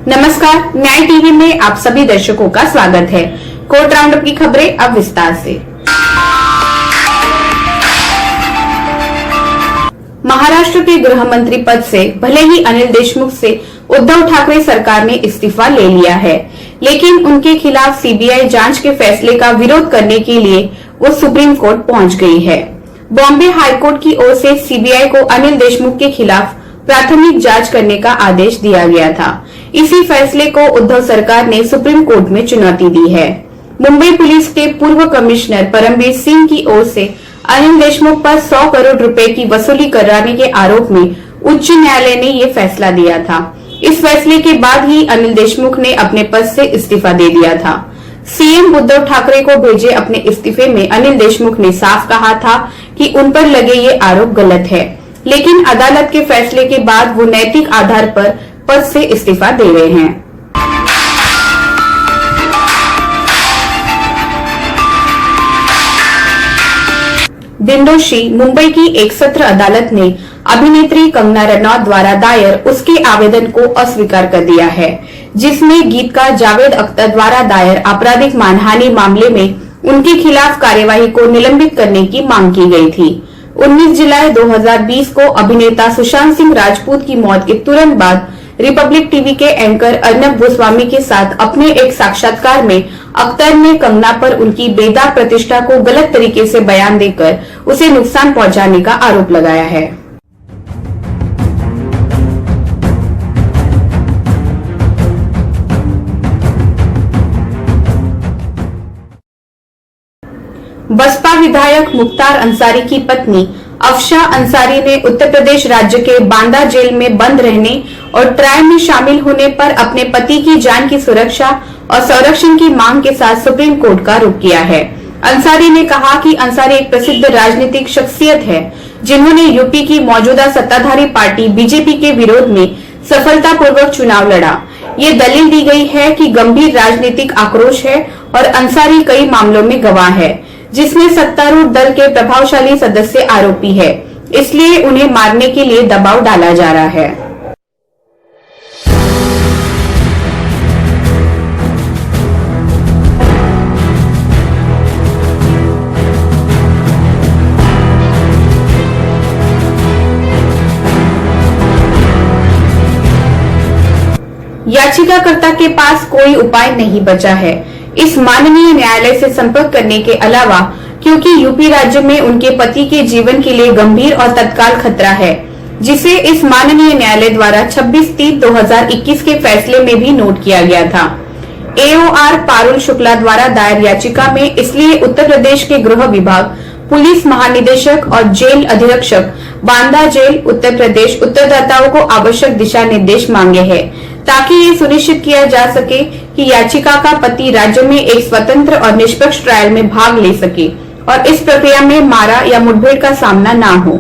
नमस्कार, न्याय टीवी में आप सभी दर्शकों का स्वागत है। कोर्ट राउंडअप की खबरें अब विस्तार से। महाराष्ट्र के गृह मंत्री पद से भले ही अनिल देशमुख से उद्धव ठाकरे सरकार ने इस्तीफा ले लिया है, लेकिन उनके खिलाफ सीबीआई जांच के फैसले का विरोध करने के लिए वो सुप्रीम कोर्ट पहुंच गई है। बॉम्बे हाईकोर्ट की ओर से सीबीआई को अनिल देशमुख के खिलाफ प्राथमिक जांच करने का आदेश दिया गया था। इसी फैसले को उद्धव सरकार ने सुप्रीम कोर्ट में चुनौती दी है। मुंबई पुलिस के पूर्व कमिश्नर परमवीर सिंह की ओर से अनिल देशमुख पर 100 करोड़ रुपए की वसूली कराने के आरोप में उच्च न्यायालय ने ये फैसला दिया था। इस फैसले के बाद ही अनिल देशमुख ने अपने पद से इस्तीफा दे दिया था। सीएम उद्धव ठाकरे को भेजे अपने इस्तीफे में अनिल देशमुख ने साफ कहा था कि उन पर लगे ये आरोप गलत है, लेकिन अदालत के फैसले के बाद वो नैतिक आधार पर पद से इस्तीफा दे रहे हैं। दिनदोशी मुंबई की एक सत्र अदालत ने अभिनेत्री कंगना रनौत द्वारा दायर उसके आवेदन को अस्वीकार कर दिया है, जिसमें गीतकार जावेद अख्तर द्वारा दायर आपराधिक मानहानि मामले में उनके खिलाफ कार्यवाही को निलंबित करने की मांग की गई थी। 19 जुलाई 2020 को अभिनेता सुशांत सिंह राजपूत की मौत के तुरंत बाद रिपब्लिक टीवी के एंकर अर्नब गोस्वामी के साथ अपने एक साक्षात्कार में अख्तर ने कंगना पर उनकी बेदाग प्रतिष्ठा को गलत तरीके से बयान देकर उसे नुकसान पहुंचाने का आरोप लगाया है। बसपा विधायक मुख्तार अंसारी की पत्नी अफशा अंसारी ने उत्तर प्रदेश राज्य के बांदा जेल में बंद रहने और ट्रायल में शामिल होने पर अपने पति की जान की सुरक्षा और संरक्षण की मांग के साथ सुप्रीम कोर्ट का रुख किया है। अंसारी ने कहा कि अंसारी एक प्रसिद्ध राजनीतिक शख्सियत है, जिन्होंने यूपी की मौजूदा सत्ताधारी पार्टी बीजेपी के विरोध में सफलतापूर्वक चुनाव लड़ा। ये दलील दी गई है कि गंभीर राजनीतिक आक्रोश है और अंसारी कई मामलों में गवाह है, जिसमें सत्तारूढ़ दल के प्रभावशाली सदस्य आरोपी है, इसलिए उन्हें मारने के लिए दबाव डाला जा रहा है। याचिकाकर्ता के पास कोई उपाय नहीं बचा है इस माननीय न्यायालय से संपर्क करने के अलावा, क्योंकि यूपी राज्य में उनके पति के जीवन के लिए गंभीर और तत्काल खतरा है, जिसे इस माननीय न्यायालय द्वारा 26/3/2021 के फैसले में भी नोट किया गया था। एओआर पारुल शुक्ला द्वारा दायर याचिका में इसलिए उत्तर प्रदेश के गृह विभाग, पुलिस महानिदेशक और जेल अधीक्षक बांदा जेल उत्तर प्रदेश उत्तरदाताओं को आवश्यक दिशा निर्देश मांगे हैं, ताकि ये सुनिश्चित किया जा सके कि याचिका का पति राज्य में एक स्वतंत्र और निष्पक्ष ट्रायल में भाग ले सके और इस प्रक्रिया में मारा या मुठभेड़ का सामना न हो।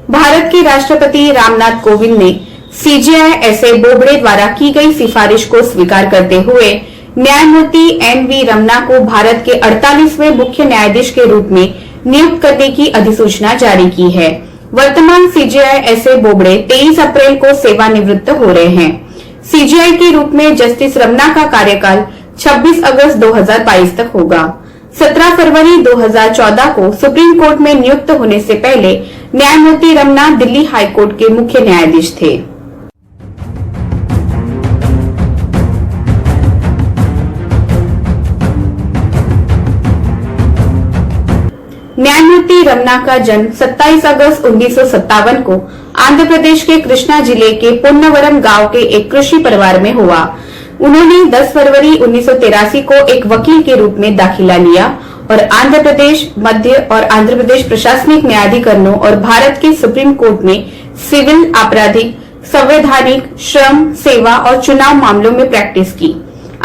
भारत के राष्ट्रपति रामनाथ कोविंद ने सीजेआई एसए बोबड़े द्वारा की गई सिफारिश को स्वीकार करते हुए न्यायमूर्ति एन.वी. रमन्ना को भारत के 48वें मुख्य न्यायाधीश के रूप में नियुक्त करने की अधिसूचना जारी की है। वर्तमान सीजेआई एसए बोबड़े 23 अप्रैल को सेवानिवृत्त हो रहे हैं। सीजेआई के रूप में जस्टिस रमन्ना का कार्यकाल 26 अगस्त 2022 तक होगा। 17 फरवरी 2014 को सुप्रीम कोर्ट में नियुक्त होने से पहले न्यायमूर्ति रमन्ना दिल्ली हाईकोर्ट के मुख्य न्यायाधीश थे। न्यायमूर्ति रमन्ना का जन्म 27 अगस्त 1957 को आंध्र प्रदेश के कृष्णा जिले के पुन्नवरम गांव के एक कृषि परिवार में हुआ। उन्होंने 10 फरवरी 1983 को एक वकील के रूप में दाखिला लिया और आंध्र प्रदेश, मध्य और आंध्र प्रदेश प्रशासनिक न्यायाधिकरणों और भारत के सुप्रीम कोर्ट में सिविल, आपराधिक, संवैधानिक, श्रम, सेवा और चुनाव मामलों में प्रैक्टिस की।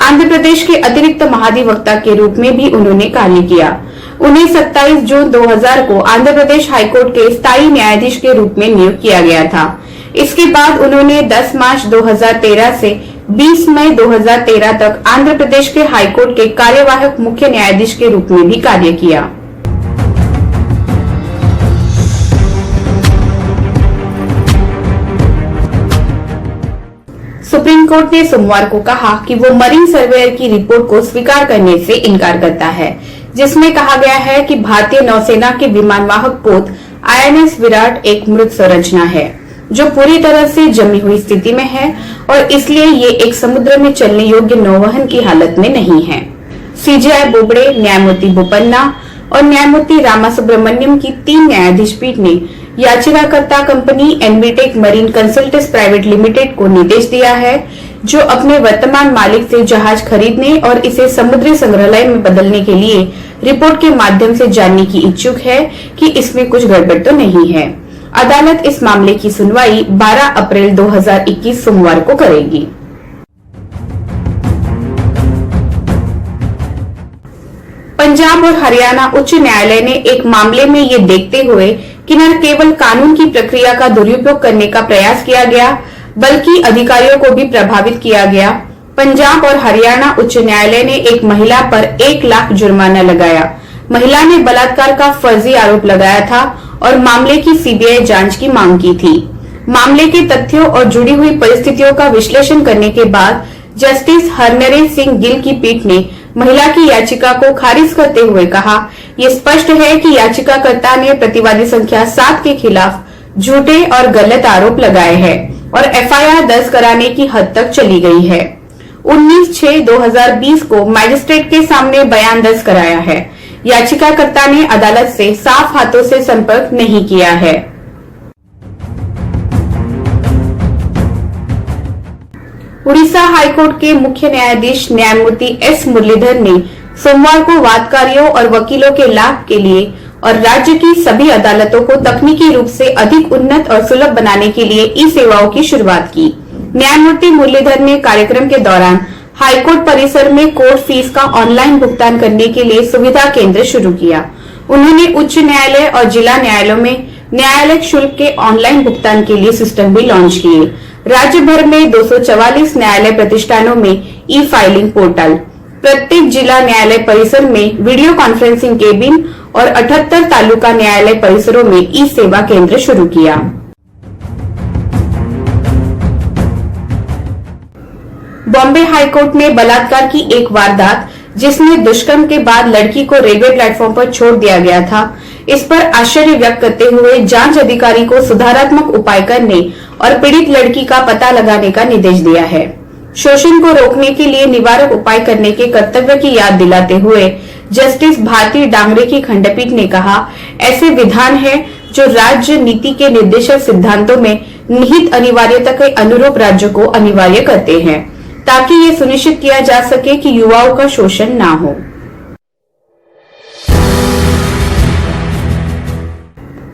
आंध्र प्रदेश के अतिरिक्त महाधिवक्ता के रूप में भी उन्होंने कार्य किया। उन्हें 27 जून 2000 को आंध्र प्रदेश हाईकोर्ट के स्थायी न्यायाधीश के रूप में नियुक्त किया गया था। इसके बाद उन्होंने 10 मार्च 2013 से 20 मई 2013 तक आंध्र प्रदेश के हाईकोर्ट के कार्यवाहक मुख्य न्यायाधीश के रूप में भी कार्य किया। सुप्रीम कोर्ट ने सोमवार को कहा कि वो मरीन सर्वेयर की रिपोर्ट को स्वीकार करने से इनकार करता है, जिसमें कहा गया है कि भारतीय नौसेना के विमानवाहक पोत INS विराट एक मृत संरचना है जो पूरी तरह से जमी हुई स्थिति में है और इसलिए ये एक समुद्र में चलने योग्य नौवहन की हालत में नहीं है। CJI बोबड़े, न्यायमूर्ति बोपन्ना और न्यायमूर्ति रामासुब्रमण्यम की 3 न्यायाधीश पीठ ने याचिकाकर्ता company Envitech marine consultants private limited को निर्देश दिया है, जो अपने वर्तमान मालिक से जहाज खरीदने और इसे समुद्री संग्रहालय में बदलने के लिए रिपोर्ट के माध्यम से जानने की इच्छुक है कि इसमें कुछ गड़बड़ तो नहीं है। अदालत इस मामले की सुनवाई 12 अप्रैल 2021 सोमवार को करेगी। पंजाब और हरियाणा उच्च न्यायालय ने एक मामले में ये देखते हुए कि न केवल कानून की प्रक्रिया का दुरुपयोग करने का प्रयास किया गया बल्कि अधिकारियों को भी प्रभावित किया गया, पंजाब और हरियाणा उच्च न्यायालय ने एक महिला पर 1 लाख जुर्माना लगाया। महिला ने बलात्कार का फर्जी आरोप लगाया था और मामले की CBI जांच की मांग की थी। मामले के तथ्यों और जुड़ी हुई परिस्थितियों का विश्लेषण करने के बाद जस्टिस हरनरेश सिंह गिल की पीठ ने महिला की याचिका को खारिज करते हुए कहा, ये स्पष्ट है कि याचिकाकर्ता ने प्रतिवादी संख्या 7 के खिलाफ झूठे और गलत आरोप लगाए हैं और FIR दर्ज कराने की हद तक चली गई है। 19/6/2020 को मैजिस्ट्रेट के सामने बयान दर्ज कराया है। याचिकाकर्ता ने अदालत से साफ हाथों से संपर्क नहीं किया है। उड़ीसा हाईकोर्ट के मुख्य न्यायाधीश न्यायमूर्ति S मुरलीधर ने सोमवार को वादकारियों और वकीलों के लाभ के लिए और राज्य की सभी अदालतों को तकनीकी रूप से अधिक उन्नत और सुलभ बनाने के लिए ई-सेवाओं की शुरुआत की। न्यायमूर्ति मुरलीधर ने कार्यक्रम के दौरान हाईकोर्ट परिसर में कोर्ट फीस का ऑनलाइन भुगतान करने के लिए सुविधा केंद्र शुरू किया। उन्होंने उच्च न्यायालय और जिला न्यायालयों में न्यायालय शुल्क के ऑनलाइन भुगतान के लिए सिस्टम भी लॉन्च किए। राज्य भर में 244 न्यायालय प्रतिष्ठानों में ई-फाइलिंग पोर्टल, प्रत्येक जिला न्यायालय परिसर में वीडियो कॉन्फ्रेंसिंग केबिन और 78 तालुका न्यायालय परिसरों में ई-सेवा केंद्र शुरू किया। बॉम्बे हाईकोर्ट ने बलात्कार की एक वारदात जिसमें दुष्कर्म के बाद लड़की को रेलवे प्लेटफॉर्म पर छोड़ दिया गया था, इस पर आश्चर्य व्यक्त करते हुए जांच अधिकारी को सुधारात्मक उपाय करने और पीड़ित लड़की का पता लगाने का निर्देश दिया है। शोषण को रोकने के लिए निवारक उपाय करने के कर्तव्य की याद दिलाते हुए जस्टिस भारती डांगरे की खंडपीठ ने कहा, ऐसे विधान हैं जो राज्य नीति के निर्देशक सिद्धांतों में निहित अनिवार्यता के अनुरूप राज्यों को अनिवार्य करते हैं ताकि ये सुनिश्चित किया जा सके कि युवाओं का शोषण ना हो।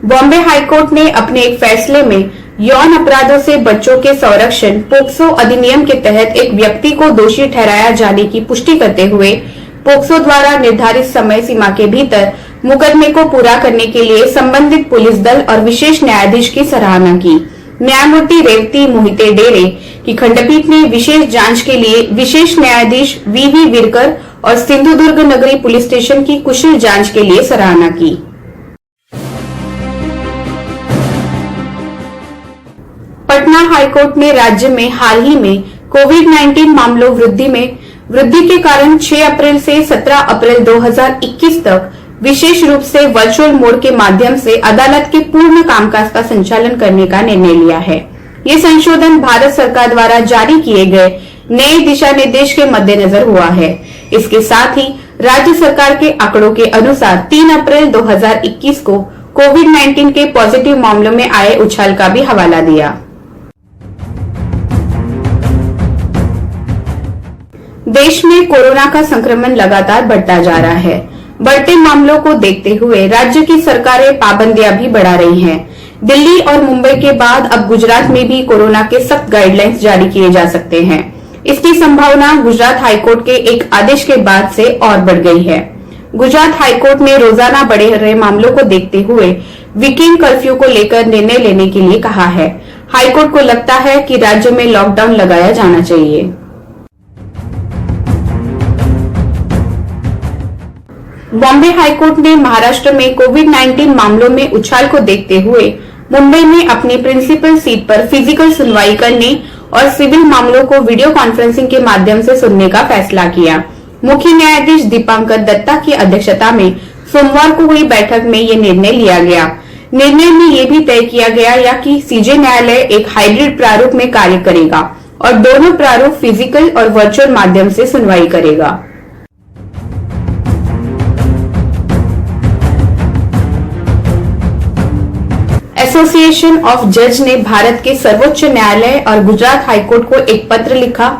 बॉम्बे हाईकोर्ट ने अपने एक फैसले में यौन अपराधों से बच्चों के संरक्षण पोक्सो अधिनियम के तहत एक व्यक्ति को दोषी ठहराया जाने की पुष्टि करते हुए पोक्सो द्वारा निर्धारित समय सीमा के भीतर मुकदमे को पूरा करने के लिए संबंधित पुलिस दल और विशेष न्यायाधीश की सराहना की। न्यायमूर्ति रेवती मोहिते डेरे की खंडपीठ ने विशेष जांच के लिए विशेष न्यायाधीश VV विरकर और सिंधुदुर्ग नगरी पुलिस स्टेशन की कुशल जांच के लिए सराहना की। पटना हाईकोर्ट ने राज्य में हाल ही में कोविड-19 मामलों वृद्धि के कारण 6 अप्रैल से 17 अप्रैल 2021 तक विशेष रूप से वर्चुअल मोड के माध्यम से अदालत के पूर्ण कामकाज का संचालन करने का निर्णय लिया है। ये संशोधन भारत सरकार द्वारा जारी किए गए नए दिशा निर्देश के मद्देनजर हुआ है। इसके साथ ही राज्य सरकार के आंकड़ों के अनुसार 3 अप्रैल 2021 को कोविड-19 के पॉजिटिव मामलों में आए उछाल का भी हवाला दिया। देश में कोरोना का संक्रमण लगातार बढ़ता जा रहा है। बढ़ते मामलों को देखते हुए राज्य की सरकारें पाबंदियां भी बढ़ा रही हैं। दिल्ली और मुंबई के बाद अब गुजरात में भी कोरोना के सख्त गाइडलाइंस जारी किए जा सकते हैं। इसकी संभावना गुजरात हाईकोर्ट के एक आदेश के बाद से और बढ़ गई है। गुजरात हाईकोर्ट ने रोजाना बढ़े रहे मामलों को देखते हुए वीकेंड कर्फ्यू को लेकर निर्णय लेने के लिए कहा है। हाईकोर्ट को लगता है कि राज्य में लॉकडाउन लगाया जाना चाहिए। बॉम्बे हाईकोर्ट ने महाराष्ट्र में कोविड-19 मामलों में उछाल को देखते हुए मुंबई में अपनी प्रिंसिपल सीट पर फिजिकल सुनवाई करने और सिविल मामलों को वीडियो कॉन्फ्रेंसिंग के माध्यम से सुनने का फैसला किया। मुख्य न्यायाधीश दीपांकर दत्ता की अध्यक्षता में सोमवार को हुई बैठक में ये निर्णय लिया गया। निर्णय में ये भी तय किया गया कि सीजे न्यायालय एक हाइब्रिड प्रारूप में कार्य करेगा और दोनों प्रारूप फिजिकल और वर्चुअल माध्यम से सुनवाई करेगा। एसोसिएशन ऑफ जज ने भारत के सर्वोच्च न्यायालय और गुजरात हाईकोर्ट को एक पत्र लिखा।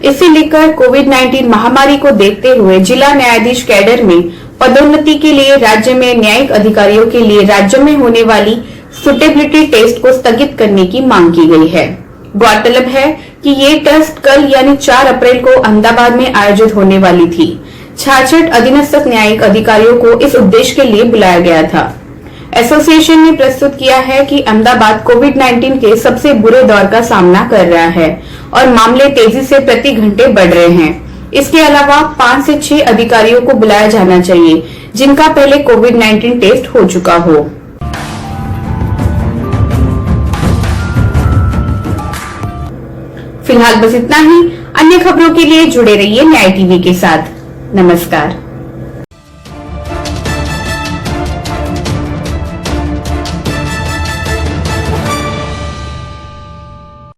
इसे लेकर कोविड-19 महामारी को देखते हुए जिला न्यायाधीश कैडर में पदोन्नति के लिए राज्य में न्यायिक अधिकारियों के लिए राज्य में होने वाली सुटेबिलिटी टेस्ट को स्थगित करने की मांग की गई है। गौरतलब है कि ये टेस्ट कल यानी 4 अप्रैल को अहमदाबाद में आयोजित होने वाली थी। 66 अधीनस्थ न्यायिक अधिकारियों को इस उद्देश्य के लिए बुलाया गया था। एसोसिएशन ने प्रस्तुत किया है कि अहमदाबाद कोविड-19 के सबसे बुरे दौर का सामना कर रहा है और मामले तेजी से प्रति घंटे बढ़ रहे हैं। इसके अलावा 5 से 6 अधिकारियों को बुलाया जाना चाहिए जिनका पहले कोविड-19 टेस्ट हो चुका हो। फिलहाल बस इतना ही। अन्य खबरों के लिए जुड़े रहिए न्याय टीवी के साथ। नमस्कार।